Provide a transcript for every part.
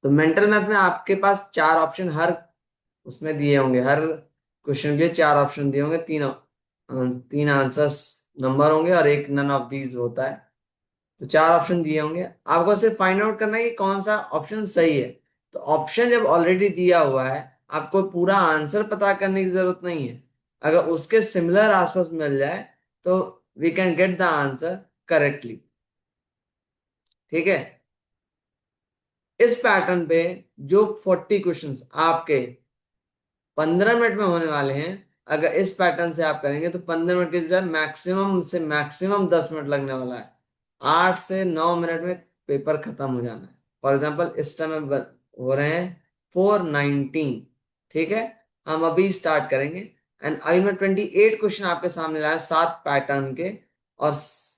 तो mental math में आपके पास चार ऑप्शन हर उसमें दिए होंगे, हर क्वेश्चन के लिए चार ऑप्शन दिए होंगे, तीन आंसर्स नंबर होंगे और एक नन ऑफ दीज होता है। तो चार ऑप्शन दिए होंगे, आपको सिर्फ फाइंड आउट करना है कि कौन सा ऑप्शन सही है। तो ऑप्शन जब ऑलरेडी दिया हुआ है, आपको पूरा आंसर पता करने की जरूरत नहीं है। अगर उसके सिमिलर आसपास मिल जाए तो we can get the answer correctly. ठीक है। इस पैटर्न पे जो 40 क्वेश्चंस आपके 15 मिनट में होने वाले हैं, अगर इस पैटर्न से आप करेंगे तो 15 मिनट के बजाय मैक्सिमम से मैक्सिमम 10 मिनट लगने वाला है। 8 से 9 मिनट में पेपर खत्म हो जाना है। फॉर एग्जाम्पल इस टाइम हो रहे हैं 4:19। ठीक है। हम अभी स्टार्ट करेंगे एंड अभी मैं 28 क्वेश्चन आपके सामने लाया, 7 पैटर्न के। और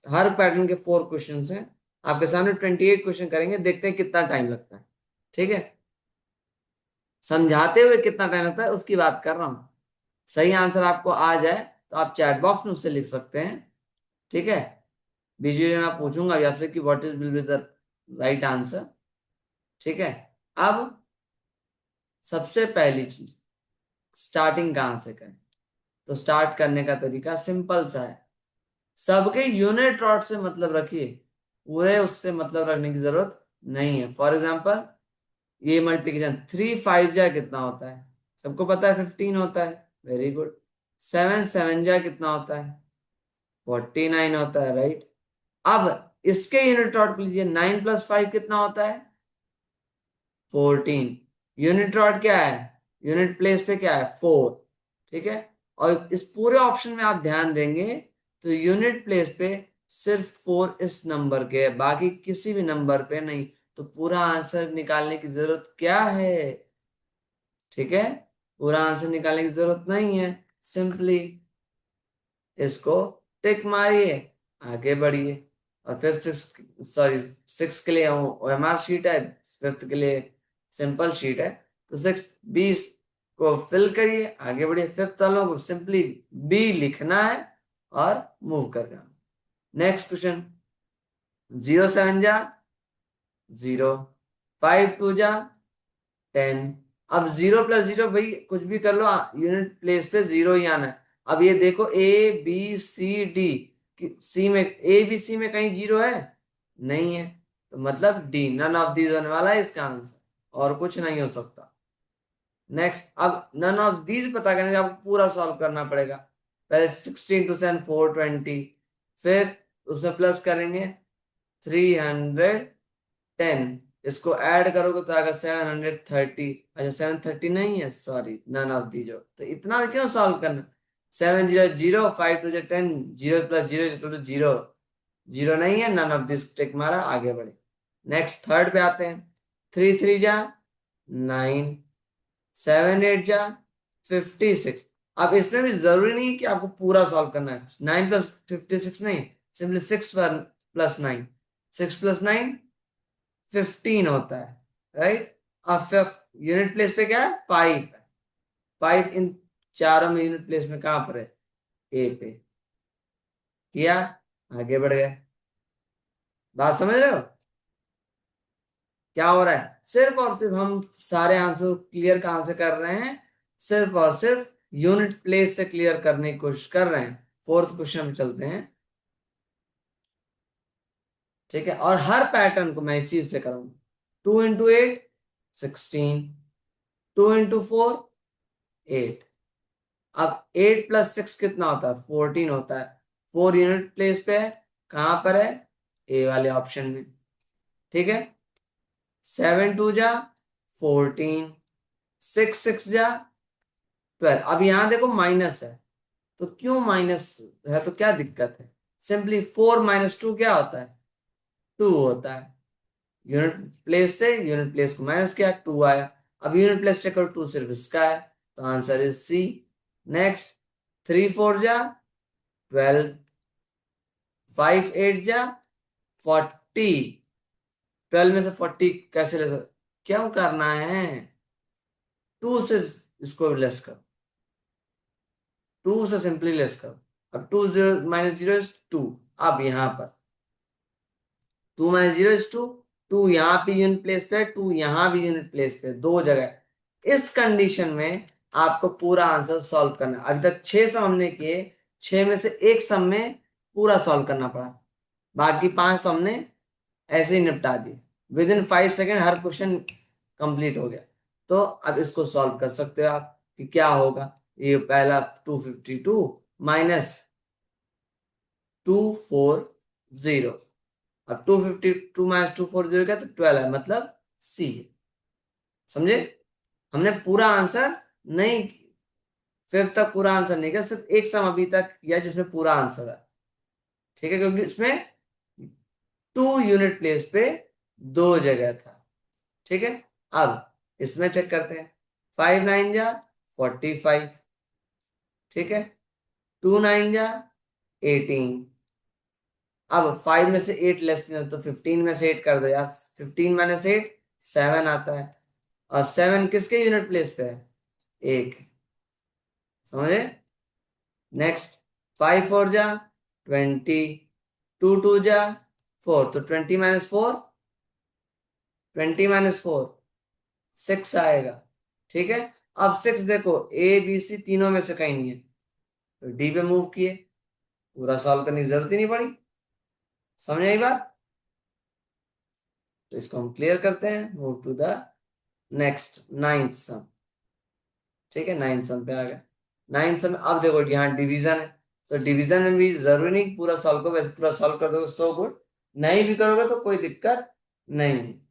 हर पैटर्न के 4 क्वेश्चन हैं आपके सामने। 28 क्वेश्चन करेंगे, देखते हैं कितना टाइम लगता है। ठीक है। समझाते हुए कितना टाइम लगता है उसकी बात कर रहा हूं। सही आंसर आपको आ जाए तो आप चैट बॉक्स में उससे लिख सकते हैं। ठीक है। बीच बीच में मैं पूछूंगा भी आपसे कि what is will be the right answer. ठीक है। अब सबसे पहली चीज, स्टार्टिंग कहाँ से करें। तो स्टार्ट करने का तरीका सिंपल सा है। सबके यूनिट रॉड से मतलब रखिए, पूरे उससे मतलब रखने की जरूरत नहीं है। फॉर एग्जाम्पल ये मल्टीप्लीकेशन 3 5 जा कितना होता है, सबको पता है 15 होता है। Very good. 7 7 जा कितना होता है, 49 होता है। राइट। अब इसके यूनिट रॉड को लीजिए, 9 + 5 कितना होता है, 14। यूनिट रॉड क्या है, यूनिट प्लेस पे क्या है, 4। ठीक है। और इस पूरे ऑप्शन में आप ध्यान देंगे तो यूनिट प्लेस पे सिर्फ 4 इस नंबर के है, बाकी किसी भी नंबर पे नहीं। तो पूरा आंसर निकालने की जरूरत क्या है। ठीक है। पूरा आंसर निकालने की जरूरत नहीं है। सिंपली इसको टिक मारिए, आगे बढ़िए। और फिफ्थ सिक्स सॉरी, सिक्स के लिए ओएमआर शीट है, फिफ्थ के लिए सिंपल शीट है। तो सिक्स 20 को फिल करिए, आगे बढ़िए। फिफ्थ वालों को सिंपली बी लिखना है और मूव कर जाना। नेक्स्ट क्वेश्चन, 0 7 जा 0, 5 2 जा 10। अब 0 + 0 भाई कुछ भी कर लो, यूनिट प्लेस पे जीरो ही आना है। अब ये देखो A B C D, सी में ABC में कहीं जीरो है, नहीं है। तो मतलब डी, नन ऑफ दीज होने वाला है इसका आंसर, और कुछ नहीं हो सकता। नेक्स्ट, अब नन ऑफ दीज पता करने के लिए आपको पूरा सॉल्व करना पड़ेगा। पहले 16 × 2 = 420, फिर उसमें प्लस करेंगे 310, इसको ऐड करोगे तो आएगा 730। अच्छा 730 नहीं है, सॉरी, नन ऑफ दी जो। तो इतना क्यों सॉल्व करना। 7 0 0, 5 2 10, 0 + 0 = 0, जीरो नहीं है, नन ऑफ दिस टिक मारा, आगे बढ़े। नेक्स्ट थर्ड पे आते हैं, 3 3 जा 9, 7 8 जा 56। अब इसमें भी जरूरी नहीं है कि आपको पूरा सॉल्व करना है, 9 + 56 नहीं, सिंपली 6 पर +9, 6 + 9 15 होता है। राइट। अब फिफ्थ यूनिट प्लेस पे क्या है, 5 है। 5 इन चारों में यूनिट प्लेस में कहां पर है, ए पे। किया, आगे बढ़ गए। बात समझ रहे हो क्या हो रहा है। सिर्फ और सिर्फ हम सारे आंसर क्लियर कहां से कर रहे हैं, सिर्फ और सिर्फ यूनिट प्लेस से क्लियर करने की कोशिश कर रहे हैं। फोर्थ क्वेश्चन में चलते हैं। ठीक है। और हर पैटर्न को मैं इस चीज से करूंगा। 2 × 8 16, 2 × 4 8। अब 8 + 6 कितना होता है, 14 होता है। 4 यूनिट प्लेस पे है, कहां पर है, ए वाले ऑप्शन में। ठीक है। 7 2 जा 14, 6 6 जा 12। अब यहां देखो माइनस है, तो क्यों माइनस है, तो क्या दिक्कत है। सिंपली 4 - 2 क्या होता है, 2 होता है। यूनिट प्लेस से यूनिट प्लेस को माइनस किया, 2 आया। अब यूनिट प्लेस चेक करो, 2 सिर्फ इसका है, तो आंसर इज सी। नेक्स्ट, 3 4 जा 12, 5 8 जा 40। 12 में से 40 कैसे ले सकते, क्यों करना है, 2 से इसको लेस करो, 2 से सिंपली लेस करो। अब 2 0 - 0 इज 2। अब यहां पर 2 - 0 इज 2, 2 यहाँ पे यूनिट प्लेस पे, 2 यहाँ भी यूनिट प्लेस पे, दो जगह। इस कंडीशन में आपको पूरा आंसर सॉल्व करना है। अभी तक 6 सम हमने किए, 6 में से एक सम में पूरा सॉल्व करना पड़ा, बाकी 5 तो हमने ऐसे ही निपटा दिए। With in 5 second her question complete हो गया। तो अब इसको सॉल्व कर सकते हो आप कि क्या होगा। ये पहला 252 माइनस 240। अब 252 माइनस 240 क्या, तो 12 है, मतलब सी। समझे? हमने पूरा आंसर नहीं, फिफ्थ तक पूरा आंसर नहीं किया, सिर्फ एक सम अभी तक किया जिसमें पूरा आंसर है। ठीक है, क्योंकि इसमें 2 यूनिट प्लेस पे दो जगह था। ठीक है, अब इसमें चेक करते हैं। 5 9 जा 45। ठीक है, 2 9 जा 18। अब 5 में से 8 लेस नहीं, तो 15 में से 8 कर दो यार। 15 - 8 7 आता है। और 7 किसके यूनिट प्लेस पे है? एक। समझे? नेक्स्ट, 5 4 जा 20। 2 2 जा 4, तो 20 - 4, 20 - 4 6 आएगा। ठीक है, अब 6 देखो ए बी सी तीनों में से कहीं नहीं है, तो डी पे मूव किए, पूरा सॉल्व करने की जरूरत ही नहीं पड़ी। समझ आई बात? तो इसको हम क्लियर करते हैं, move to the next ninth sum. ठीक है, नाइन्थ सम पे आ गया। नाइन्थ सम अब देखो यहाँ डिवीजन है, तो डिवीजन में भी जरूरी नहीं कि पूरा सॉल्व करो, वैसे पूरा सॉल्व कर दोगे सो गुड, नहीं भी करोगे तो कोई दिक्कत नहीं है।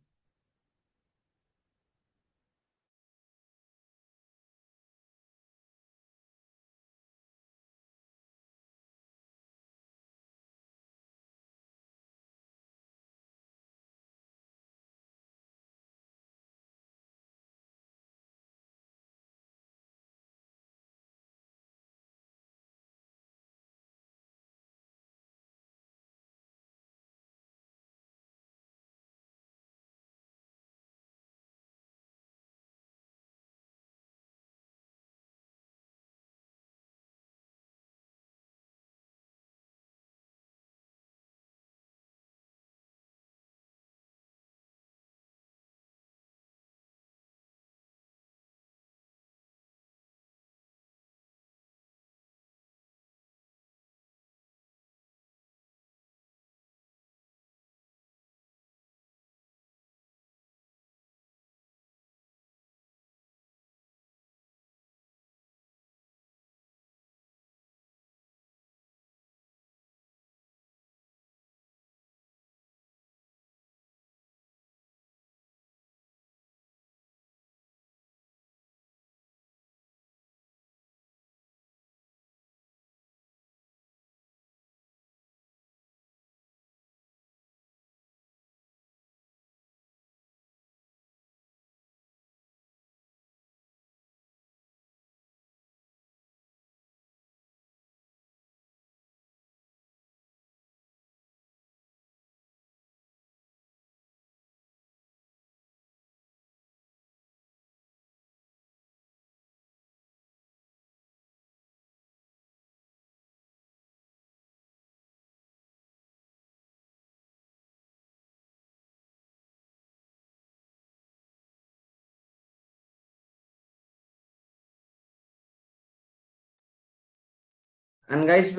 एंड गाइस,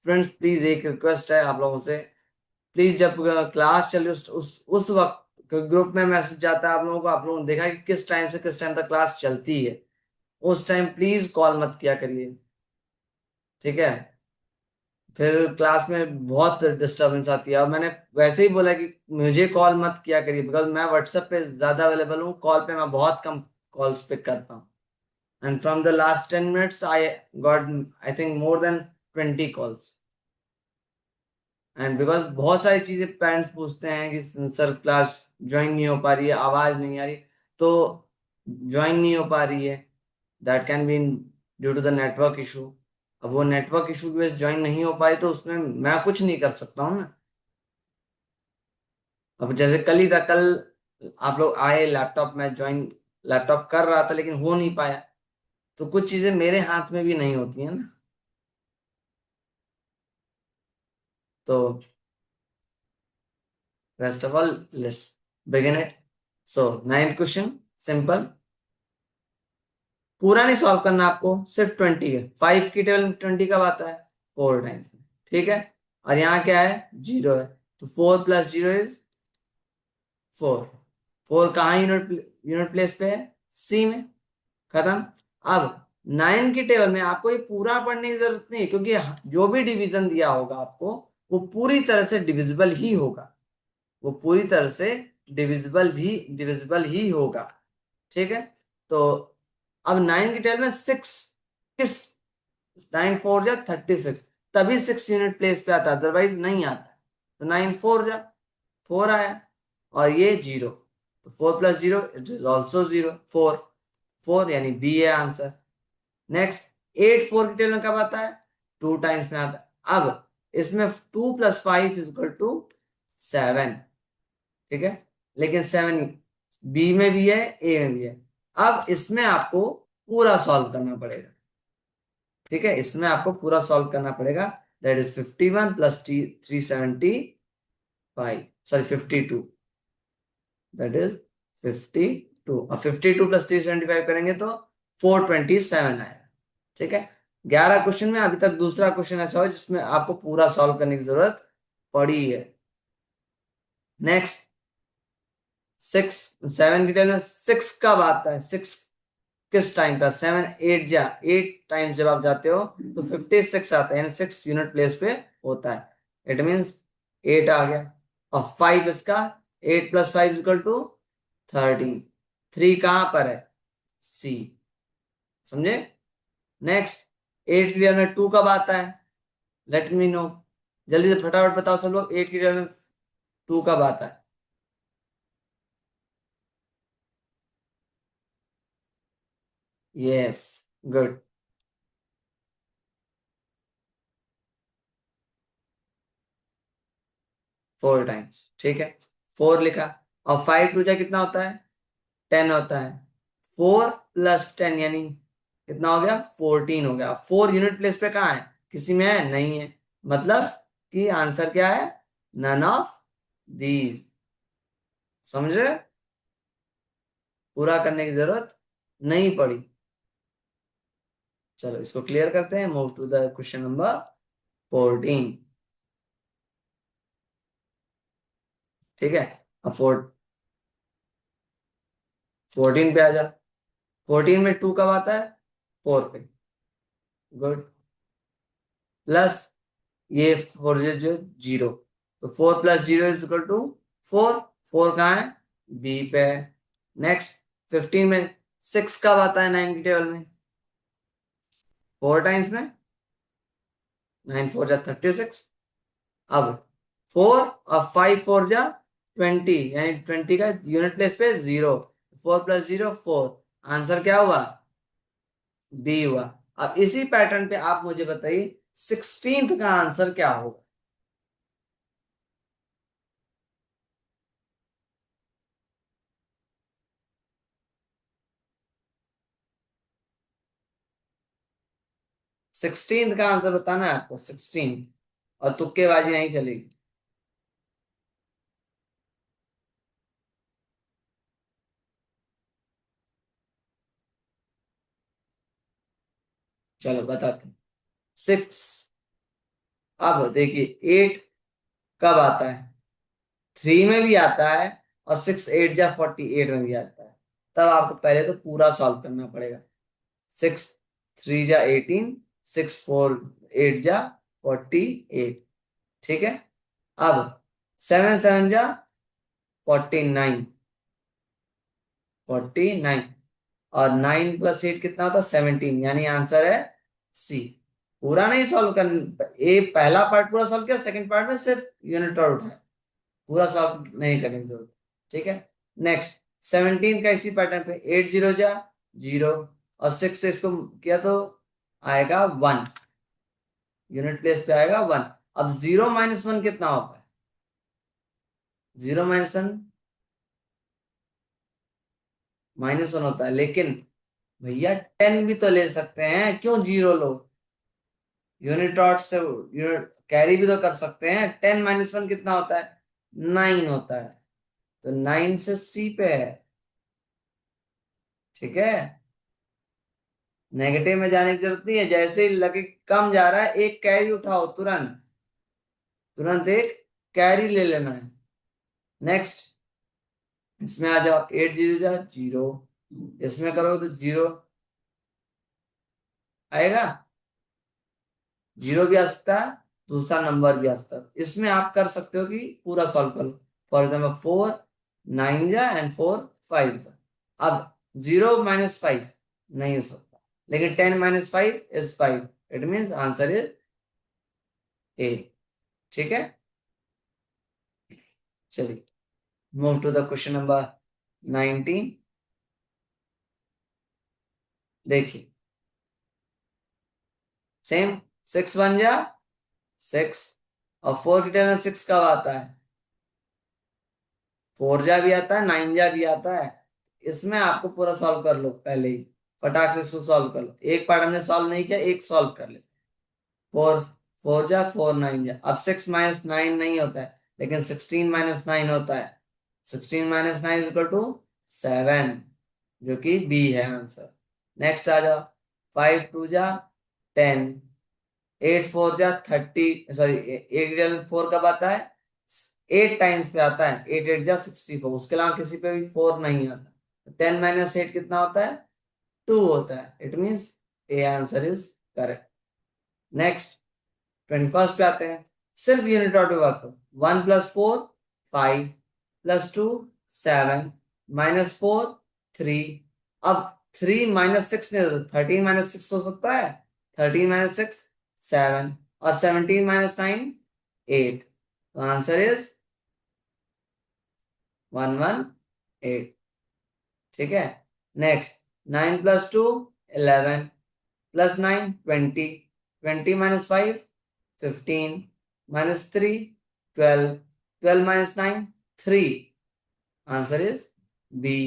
फ्रेंड्स प्लीज एक रिक्वेस्ट है आप लोगों से, प्लीज जब क्लास चल रही है उस वक्त ग्रुप में मैसेज जाता है आप लोगों को, आप लोगों ने देखा कि किस टाइम से किस टाइम तक क्लास चलती है, उस टाइम प्लीज कॉल मत किया करिए। ठीक है, फिर क्लास में बहुत डिस्टरबेंस आती है। और मैंने वैसे ही बोला कि मुझे कॉल मत किया करिए, बिकॉज मैं व्हाट्सएप पे ज्यादा अवेलेबल हूँ, कॉल पे मैं बहुत कम कॉल्स पिक करता हूँ। And from the last 10 minutes I got, I think, more than 20 calls. And because बहुत सारी चीजें पेरेंट्स पूछते हैं कि सर क्लास ज्वाइन नहीं हो पा रही है, आवाज नहीं आ रही, तो ज्वाइन नहीं हो पा रही है, that can be due to the network issue. अब वो नेटवर्क इशू की वजह से ज्वाइन नहीं हो पाई, तो उसमें मैं कुछ नहीं कर सकता हूँ ना। अब जैसे कल ही था, कल आप लोग आए, लैपटॉप में ज्वाइन, लैपटॉप कर रहा था लेकिन हो नहीं पाया, तो कुछ चीजें मेरे हाथ में भी नहीं होती है ना। तो Rest of all, let's begin it. So, 9th question, simple. पूरा नहीं सॉल्व करना आपको, सिर्फ 20 है। 5 की टेबल में 20 कब आता है? 4 टाइम्स, ठीक है। और यहाँ क्या है? 0 है, तो 4 प्लस 0 इज 4। 4 कहाँ यूनिट प्लेस पे है? सी में। खत्म। अब 9 की टेबल में आपको ये पूरा पढ़ने की जरूरत नहीं, क्योंकि जो भी डिवीजन दिया होगा आपको वो पूरी तरह से डिविजिबल ही होगा, वो पूरी तरह से डिविजिबल ही होगा, ठीक है। तो अब 9 की टेबल में 6 किस, 9 4 जा 36, तभी 6 यूनिट प्लेस पे आता, अदरवाइज नहीं आता। तो 9 4 जा 4 आया, और ये 0, तो 4 प्लस 0 इट इज ऑल्सो 0, 4। 4 यानी बी है आंसर। नेक्स्ट, 8 4 की टेबल में कब आता है? 2 टाइम्स में आता है। अब इसमें 2 प्लस 5 इज इक्वल टू 7, ठीक है। लेकिन 7 बी में भी है, ए में भी है। अब इसमें आपको पूरा सॉल्व करना पड़ेगा, ठीक है। इसमें आपको पूरा सॉल्व करना पड़ेगा। That is 51 plus 375, sorry 52, that is 52। अब 52 प्लस 375 करेंगे तो 427 आएगा, ठीक है। 11 क्वेश्चन में अभी तक दूसरा क्वेश्चन ऐसा हो जिसमें आपको पूरा सॉल्व करने की जरूरत पड़ी है। नेक्स्ट, 6 7 की टेबल में 6 कब आता है? 6 किस टाइम का? 7 8 जा 8 टाइम्स जब आप जाते हो तो 56 आता है, यानी 6 यूनिट प्लेस पे होता है। इट मीन्स 8 आ गया। और 5 इसका, 8 प्लस 5 इक्वल टू 13। 3 कहां पर है? सी, समझे। नेक्स्ट, 8 की टेबल में 2 कब आता है? लेट मी नो, जल्दी से फटाफट बताओ सब लोग, 8 की टेबल में 2 कब आता है? यस, गुड, 4 टाइम्स, ठीक है। 4 लिखा। और 5 टू जा कितना होता है? 10 होता है। 4 प्लस 10 यानी कितना हो गया? 14 हो गया। 4 यूनिट प्लेस पे कहाँ है? किसी में है? नहीं है। मतलब कि आंसर क्या है? None of these. समझ रहे? पूरा करने की जरूरत नहीं पड़ी। चलो इसको क्लियर करते हैं, move to the question number 14, ठीक है। अब 14 पे आ जा। 14 में 2 कब आता है? 4 पे, गुड। प्लस ये 4 जो 0, तो 4 प्लस 0 इज इक्वल टू 4। 4 कहाँ है? बी पे है। नेक्स्ट, 15 में 6 कब आता है 9 की टेबल में? 4 टाइम्स में, 9 4 जा 36। अब 4 और 5 4 जा 20, यानी 20 का यूनिट प्लेस पे 0। 4 प्लस 0 4, आंसर क्या हुआ? बी हुआ। अब इसी पैटर्न पे आप मुझे बताइए 16th का आंसर क्या होगा? 16th का आंसर बताना है आपको, 16, और तुक्केबाजी नहीं चलेगी। चलो बताते हैं। 6, अब देखिए 8 कब आता है? 3 में भी आता है, और 6 8 जा 48 में भी आता है। तब आपको पहले तो पूरा सॉल्व करना पड़ेगा। 6 3 जा 18, 6 4 8 जा 48, ठीक है। अब 7 7 जा 49, 49, और 9 प्लस 8 कितना होता है? 17, यानी आंसर है सी। पूरा नहीं सॉल्व कर, ए पहला पार्ट पूरा सॉल्व किया, सेकंड पार्ट में सिर्फ यूनिट और उठाया, पूरा सॉल्व नहीं करने की जरूरत, ठीक है। नेक्स्ट, 17 का इसी पैटर्न पे 8 0 जा 0, और 6 से इसको किया तो आएगा 1, यूनिट प्लेस पे आएगा 1। अब 0 माइनस 1 कितना होता है? 0 माइनस 1 -1 होता है, लेकिन भैया 10 भी तो ले सकते हैं, क्यों 0 लो? यूनिट डॉट से यूनिट कैरी भी तो कर सकते हैं। 10 -1 कितना होता है? 9 होता है, तो 9 सिर्फ सी पे है। ठीक है, नेगेटिव में जाने की जरूरत नहीं है, जैसे ही लगे कम जा रहा है एक कैरी उठाओ, तुरंत तुरंत एक कैरी ले लेना है। नेक्स्ट, इसमें आ जाओ, 8 जीरो जा जीरो, इसमें करोगे तो जीरो आएगा, जीरो भी आ सकता है, दूसरा नंबर भी आ सकता है। इसमें आप कर सकते हो कि पूरा सॉल्व कर लो। फॉर एग्जाम्पल 4 9 जा एंड 4 5 जा। अब 0 - 5 नहीं हो सकता, लेकिन 10 - 5 is 5, it means answer is A. ठीक है, चलिए move to the question number 19। देखिए, सेम, 6 1 जा 6, और 4 की टर्म में 6 कब आता है? 4 जा भी आता है, 9 जा भी आता है। इसमें आपको पूरा सॉल्व कर लो, पहले ही फटाक से इसको सॉल्व कर लो। एक पार्ट हमने सॉल्व नहीं किया, एक सॉल्व कर ले। 4 4 जा 4 9 जा, अब 6 - 9 नहीं होता है, लेकिन 16 - 9 होता है। 16 - 9 = 7, जो कि बी है आंसर। नेक्स्ट आ जाओ, 5 2 जा 10, 8 4 जा 30, सॉरी 8 4 कब आता है? 8 टाइम्स पे आता है, 8 8 जा 64, उसके अलावा किसी पे भी 4 नहीं आता। 10 - 8 कितना होता है? 2 होता है, it means A answer is correct. Next, 21st पे आते हैं, सिर्फ यूनिट ऑर्डर वर्क करो। 1 + 4 5 + 2 7 -4 3। अब 3 -6 नहीं होता, 13 - 6 हो सकता है। 13 - 6 7, और 17 - 9 8, तो आंसर इज 118। ठीक है, नेक्स्ट, 9 + 2 11 +9 20, 20 - 5 15, -3 12, 12 - 9 3, आंसर इज बी।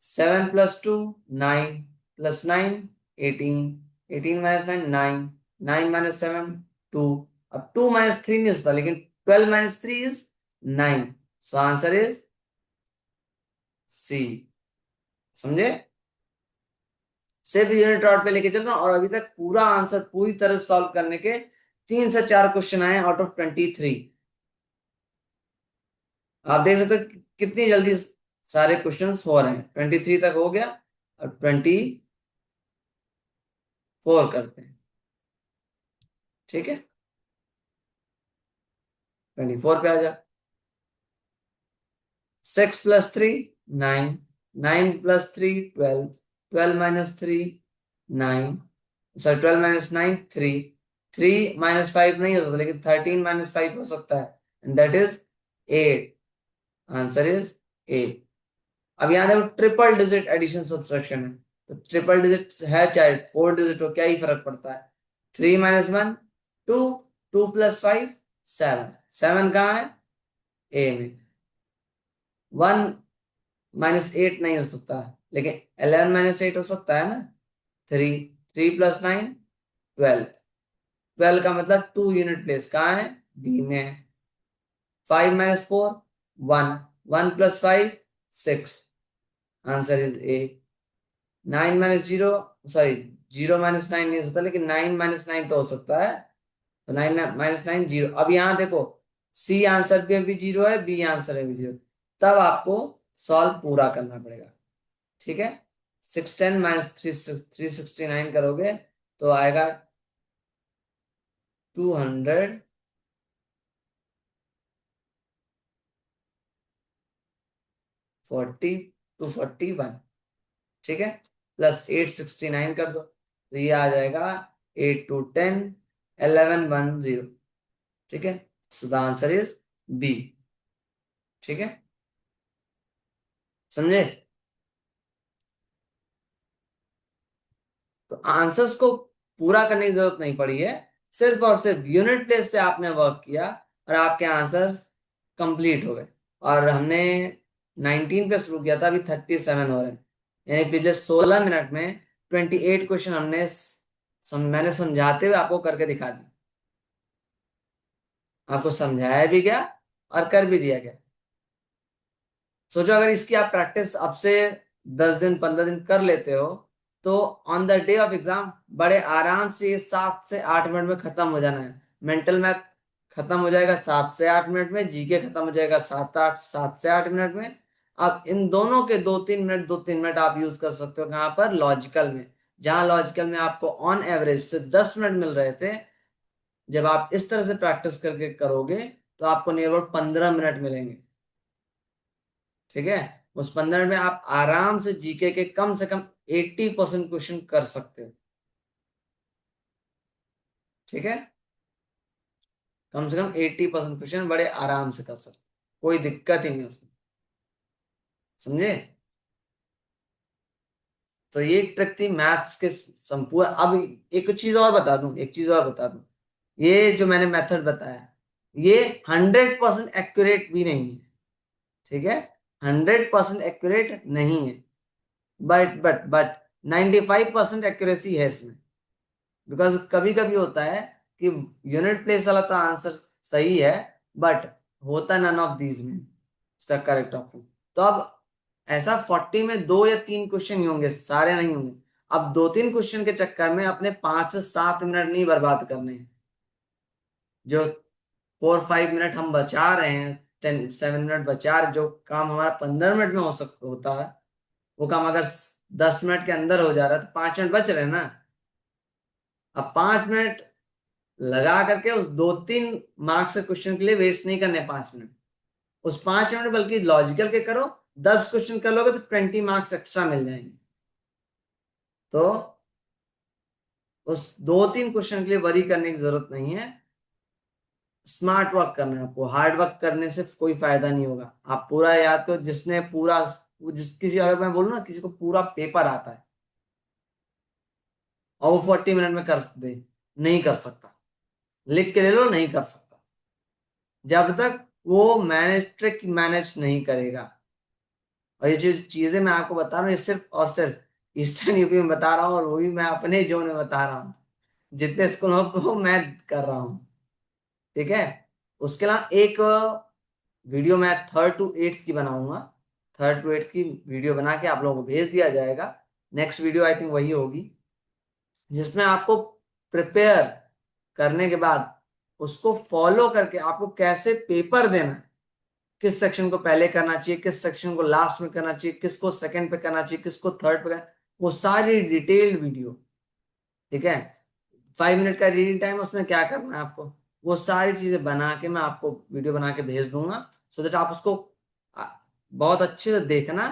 7 + 2 9 +9 18, 18 - 9 9, 9 - 7 2। अब 2 - 3 नहीं होता, लेकिन 12 - 3 is 9, so answer is C. समझे? सिर्फ यूनिट रॉड पे लेके चल रहा हूं, और अभी तक पूरा आंसर पूरी तरह सॉल्व करने के 3 से 4 क्वेश्चन आए आउट ऑफ 23। आप देख सकते हो कितनी जल्दी सारे क्वेश्चंस हो रहे हैं। 23 तक हो गया, अब 24 करते हैं। ठीक है, 24 पे आ जा। 6 + 3 9, 9 + 3 12, 12 - 3 9, सॉरी 12 - 9 3, 3 - 5 नहीं हो सकता, लेकिन 13 - 5 हो सकता है, and that is 8, answer is ए। अब यहाँ देखो, ट्रिपल डिजिट एडिशन सब्सट्रैक्शन है, तो ट्रिपल डिजिट है चाहे 4 डिजिट हो, क्या ही फर्क पड़ता है। 3 - 1 2, 2 + 5 7, 7 कहाँ है? ए में। 1 - 8 नहीं हो सकता, लेकिन 11 - 8 हो सकता है ना। 3, 3 + 9 12, 12 का मतलब 2 यूनिट प्लेस कहाँ है? बी में है। 5 - 4 1, 1 + 5 6, आंसर इज ए। 9 - 0, सॉरी 0 - 9 नहीं हो सकता, लेकिन 9 - 9 तो हो सकता है, तो 9 - 9 0। अब यहाँ देखो, सी आंसर पे भी जीरो है, बी आंसर में भी जीरो, तब आपको सॉल्व पूरा करना पड़ेगा। ठीक है, 610 - 369 करोगे तो आएगा 241। ठीक है, प्लस 869 कर दो, तो ये आ जाएगा 8 2 10 11 10। ठीक है, so the answer is B. ठीक है, समझे? तो आंसर्स को पूरा करने की जरूरत नहीं पड़ी है, सिर्फ और सिर्फ यूनिट प्लेस पे आपने वर्क किया और आपके आंसर्स कंप्लीट हो गए। और हमने 19 पे शुरू किया था, अभी 37 हो रहे हैं, यानी पिछले 16 मिनट में 28 क्वेश्चन मैंने समझाते हुए आपको करके दिखा दी। आपको समझाया भी गया और कर भी दिया गया। सोचो अगर इसकी आप प्रैक्टिस अब से 10 दिन 15 दिन कर लेते हो तो on the day of exam बड़े आराम से 7 से 8 मिनट में खत्म हो जाना है। मेंटल मैथ खत्म हो जाएगा 7 से 8 मिनट में, जीके खत्म हो जाएगा 7 से 8 मिनट में। अब इन दोनों के 2-3 मिनट आप यूज कर सकते हो कहाँ पर, लॉजिकल में। जहां लॉजिकल में आपको ऑन एवरेज से 10 मिनट मिल रहे थे, जब आप इस तरह से प्रैक्टिस करके करोगे तो आपको नियर अबाउट 15 मिनट मिलेंगे। ठीक है, उस 15 में आप आराम से जीके के कम से कम 80% क्वेश्चन कर सकते हो। ठीक है, कम से कम 80% क्वेश्चन बड़े आराम से कर सकते हो, कोई दिक्कत ही नहीं उसमें। समझे? तो ये ट्रिक थी मैथ्स के संपूर्ण। अब एक चीज और बता दूं, ये जो मैंने मेथड बताया ये 100% एक्यूरेट भी नहीं है। ठीक है, 100% एक्यूरेट नहीं है, बट 95% एक्यूरेसी है इसमें। बिकॉज कभी कभी होता है कि यूनिट प्लेस वाला तो आंसर सही है, बट होता नन ऑफ दीज में इसका करेक्ट ऑप्शन। तो अब ऐसा 40 में 2 या 3 क्वेश्चन ही होंगे, सारे नहीं होंगे। अब 2-3 क्वेश्चन के चक्कर में अपने 5 से 7 मिनट नहीं बर्बाद करने हैं। जो 4-5 मिनट हम बचा रहे हैं, 10-7 मिनट बचा रहे, जो काम हमारा 15 मिनट में हो सकता होता है, वो काम अगर 10 मिनट के अंदर हो जा रहा है तो 5 मिनट बच रहे हैं ना। अब 5 मिनट लगा करके उस 2-3 मार्क्स के क्वेश्चन के लिए वेस्ट नहीं करने 5 मिनट। उस 5 मिनट बल्कि लॉजिकल के करो, 10 क्वेश्चन कर लोगे तो 20 मार्क्स एक्स्ट्रा मिल जाएंगे। तो उस 2-3 क्वेश्चन के लिए वरी करने की जरूरत नहीं है। स्मार्ट वर्क करना है आपको, हार्ड वर्क करने से कोई फायदा नहीं होगा। आप पूरा याद करो, जिसने पूरा, किसी, अगर मैं बोलूँ ना किसी को पूरा पेपर आता है और वो 40 मिनट में कर दे, नहीं कर सकता। लिख के ले लो, नहीं कर सकता जब तक वो ट्रिक मैनेज नहीं करेगा। और ये जो चीजें मैं आपको बता रहा हूँ ये सिर्फ और सिर्फ ईस्टर्न यूपी में बता रहा हूँ, और वो भी मैं अपने जोन में बता रहा हूँ, जितने स्कूलों को मैं कर रहा हूँ। ठीक है, उसके अलावा एक वीडियो मैं 3rd to 8th की बनाऊंगा। 3rd to 8th की वीडियो बना के आप लोगों को भेज दिया जाएगा। नेक्स्ट वीडियो आई थिंक वही होगी, जिसमें आपको प्रिपेयर करने के बाद उसको फॉलो करके आपको कैसे पेपर देना है, किस सेक्शन को पहले करना चाहिए, किस सेक्शन को लास्ट में करना चाहिए, किसको सेकंड पे करना चाहिए, किसको थर्ड पे करना, वो सारी डिटेल्ड वीडियो। ठीक है, 5 मिनट का रीडिंग टाइम, उसमें क्या करना है आपको, वो सारी चीजें बना के मैं आपको वीडियो बना के भेज दूंगा, सो दैट आप उसको आ, बहुत अच्छे से देखना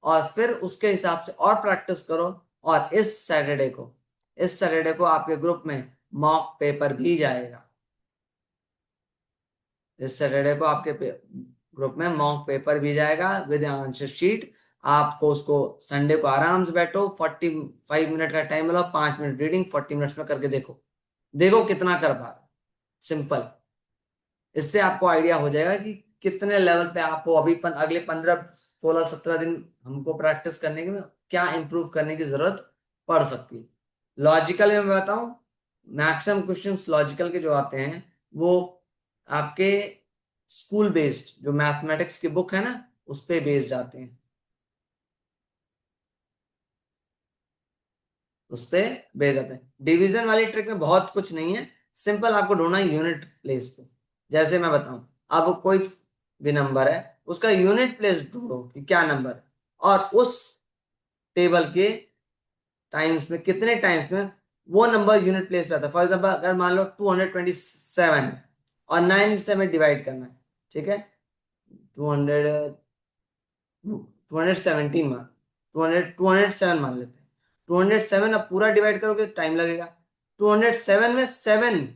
और फिर उसके हिसाब से और प्रैक्टिस करो। और इस सैटरडे को आपके ग्रुप में मॉक पेपर भी जाएगा। इस सैटरडे को आपके ग्रुप में मॉक पेपर भी जाएगा विद आंसर शीट। आपको उसको संडे को आराम से बैठो, 45 मिनट का टाइम लो, 5 मिनट रीडिंग 40 मिनट्स में करके देखो, देखो कितना कर पा रहे। सिंपल। इससे आपको आइडिया हो जाएगा कि कितने लेवल पे आपको अभी अगले 15-16-17 दिन हमको प्रैक्टिस करने के में क्या इंप्रूव करने की जरूरत पड़ सकती है। लॉजिकल में मैं बताऊं, मैक्सिमम क्वेश्चंस लॉजिकल के जो आते हैं वो आपके स्कूल बेस्ड जो मैथमेटिक्स की बुक है ना, उस पे बेस्ड आते हैं, उस पे बेस्ड आते हैं। डिवीजन वाली ट्रिक में बहुत कुछ नहीं है, सिंपल आपको ढूंढना है यूनिट प्लेस पे। जैसे मैं बताऊं, अब कोई भी नंबर है, उसका यूनिट प्लेस ढूंढो कि क्या नंबर है, और उस टेबल के टाइम्स में कितने टाइम्स में वो नंबर यूनिट प्लेस पे आता है। फॉर एग्जाम्पल अगर मान लो 227 है और 9 से हमें डिवाइड करना है। ठीक है, 200 217 मान, 207 मान लेते हैं। 207 अब पूरा डिवाइड करोगे टाइम लगेगा। 207 में 7,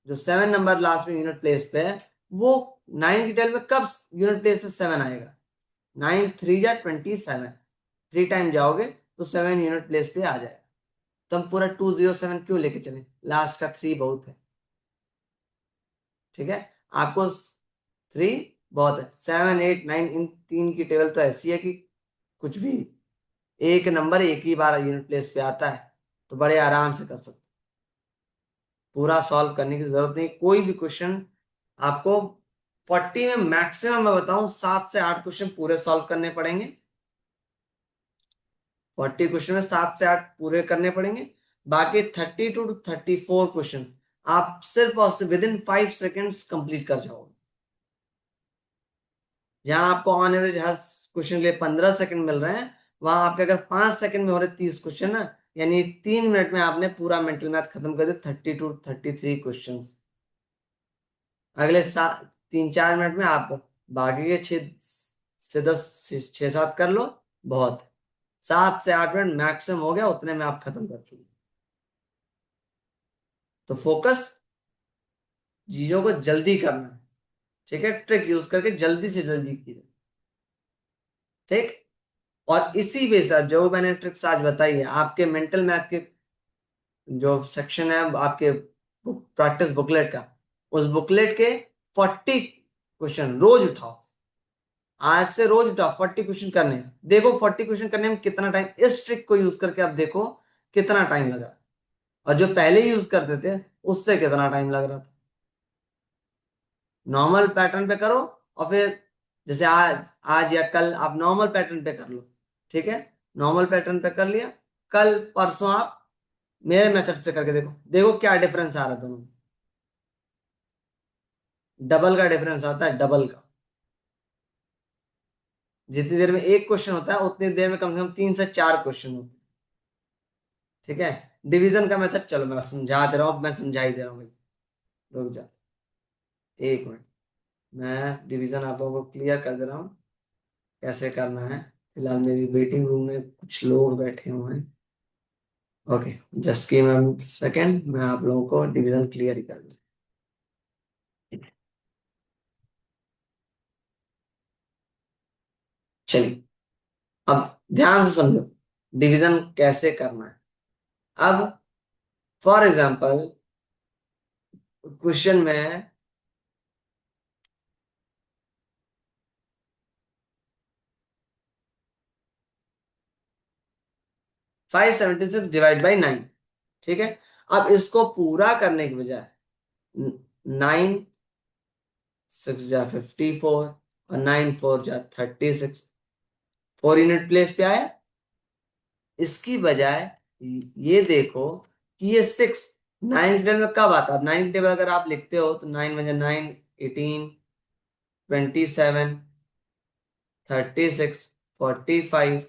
जो 7 नंबर लास्ट में यूनिट प्लेस पे है, वो 9 की टेल में कब यूनिट प्लेस पे 7 आएगा। 9 3 जा 27, 3 टाइम जाओगे तो 7 यूनिट प्लेस पे आ जाएगा। तो हम पूरा 207 क्यों लेके चले, लास्ट का 3 बहुत है। ठीक है, आपको 3 बहुत है। 7 8 9 इन तीन की टेबल तो ऐसी है कि कुछ भी एक नंबर एक ही बार यूनिट प्लेस पे आता है, तो बड़े आराम से कर सकते। पूरा सॉल्व करने की जरूरत नहीं, कोई भी क्वेश्चन आपको 40 में मैक्सिमम मैं बताऊं 7 से 8 क्वेश्चन पूरे सॉल्व करने पड़ेंगे। 40 क्वेश्चन में 7 से 8 पूरे करने पड़ेंगे। बाकी 32 to 34 क्वेश्चन आप सिर्फ और सिर्फ विद इन 5 सेकेंड्स कंप्लीट कर जाओगे। जहां आपको ऑन एवरेज हर क्वेश्चन के लिए 15 सेकंड मिल रहे हैं, वहां आपके अगर 5 सेकंड में हो रहे 30 क्वेश्चन ना, यानी 3 मिनट में आपने पूरा मेंटल मैथ खत्म कर दिया, 32 to 33 क्वेश्चन। अगले 3-4 मिनट में आप बाकी के 6 से 10 6-7 कर लो, बहुत। 7 से 8 मिनट मैक्सिमम हो गया, उतने में आप खत्म कर चुके। तो फोकस चीजों को जल्दी करना है, ठीक है, ट्रिक यूज करके जल्दी से जल्दी कीजिए, ठीक। और इसी बेस पर जो मैंने ट्रिक्स आज बताई है, आपके मेंटल मैथ के जो सेक्शन है आपके प्रैक्टिस बुकलेट का, उस बुकलेट के 40 क्वेश्चन रोज उठाओ। आज से रोज उठाओ, 40 क्वेश्चन करने हैं। देखो 40 क्वेश्चन करने में कितना टाइम, इस ट्रिक को यूज करके आप देखो कितना टाइम लगा, और जो पहले यूज करते थे उससे कितना टाइम लग रहा था। नॉर्मल पैटर्न पे करो, और फिर जैसे आज आज या कल आप नॉर्मल पैटर्न पे कर लो, ठीक है। नॉर्मल पैटर्न पे कर लिया, कल परसों आप मेरे मेथड से करके देखो, देखो क्या डिफरेंस आ रहा है दोनों में। डबल का डिफरेंस आता है, डबल का। जितनी देर में एक क्वेश्चन होता है उतनी देर में कम से कम 3 से 4 क्वेश्चन होते हैं, ठीक है। डिवीजन का मेथड चलो मैं समझा दे रहा हूँ, मैं समझा ही दे रहा हूँ भाई, रुक जा 1 मिनट। मैं डिवीजन आप लोगों को क्लियर कर दे रहा हूँ कैसे करना है। फिलहाल मेरी वेटिंग रूम में कुछ लोग बैठे हुए हैं। Okay, just give me second, मैं आप लोगों को डिवीजन क्लियर ही कर दूँ। चलिए, अब ध्यान से समझो डिवीजन कैसे करना है। अब फॉर एग्जांपल क्वेश्चन में 576 डिवाइड बाई 9, ठीक है। अब इसको पूरा करने के बजाय 9 6 जा 54 और 9 4 जा 36, 4 यूनिट प्लेस पे आया। इसकी बजाय ये देखो कि ये 6 9 टेबल में कब आता है। 9 टेबल अगर आप लिखते हो तो 9 × 9 18 27 36 45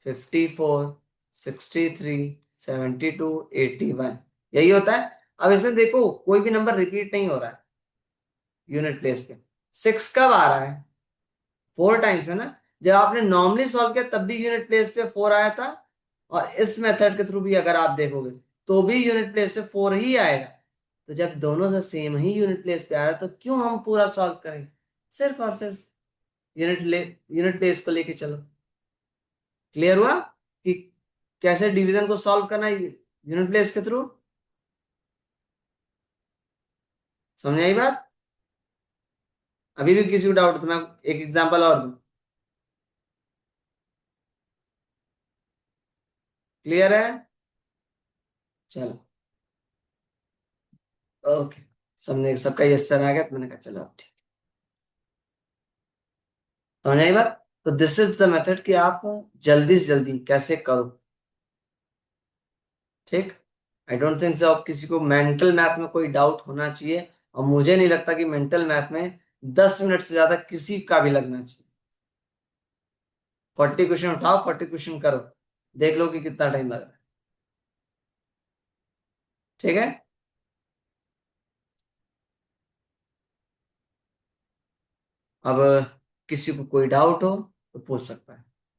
54 63 72 81, यही होता है। अब इसमें देखो कोई भी नंबर रिपीट नहीं हो रहा है यूनिट प्लेस पे। 6 कब आ रहा है, 4 टाइम्स में ना। जब आपने नॉर्मली सॉल्व किया तब भी यूनिट प्लेस पे 4 आया था, और इस मेथड के थ्रू भी अगर आप देखोगे तो भी यूनिट प्लेस पे 4 ही आएगा। तो जब दोनों से सेम ही यूनिट प्लेस पे आ रहा है तो क्यों हम पूरा सॉल्व करें, सिर्फ और सिर्फ यूनिट प्लेस को लेके चलो। क्लियर हुआ कि कैसे डिवीजन को सॉल्व करना है यूनिट प्लेस के थ्रू। समझ आई बात। अभी भी किसी को डाउट तो मैं एक एग्जांपल और दूं। क्लियर है, चलो ओके। सबने सबका यस सर आ गया तो मैंने कहा चलो अब ठीक। समझ आई बात। तो दिस इज द मेथड कि आप जल्दी से जल्दी कैसे करो, ठीक। आई डोंट थिंक सो अब किसी को मेंटल मैथ में कोई डाउट होना चाहिए, और मुझे नहीं लगता कि मेंटल मैथ में 10 मिनट से ज्यादा किसी का भी लगना चाहिए। 40 क्वेश्चन उठाओ, 40 क्वेश्चन करो, देख लो कि कितना टाइम लग रहा है, ठीक है। अब किसी को कोई डाउट हो तो पूछ सकता है।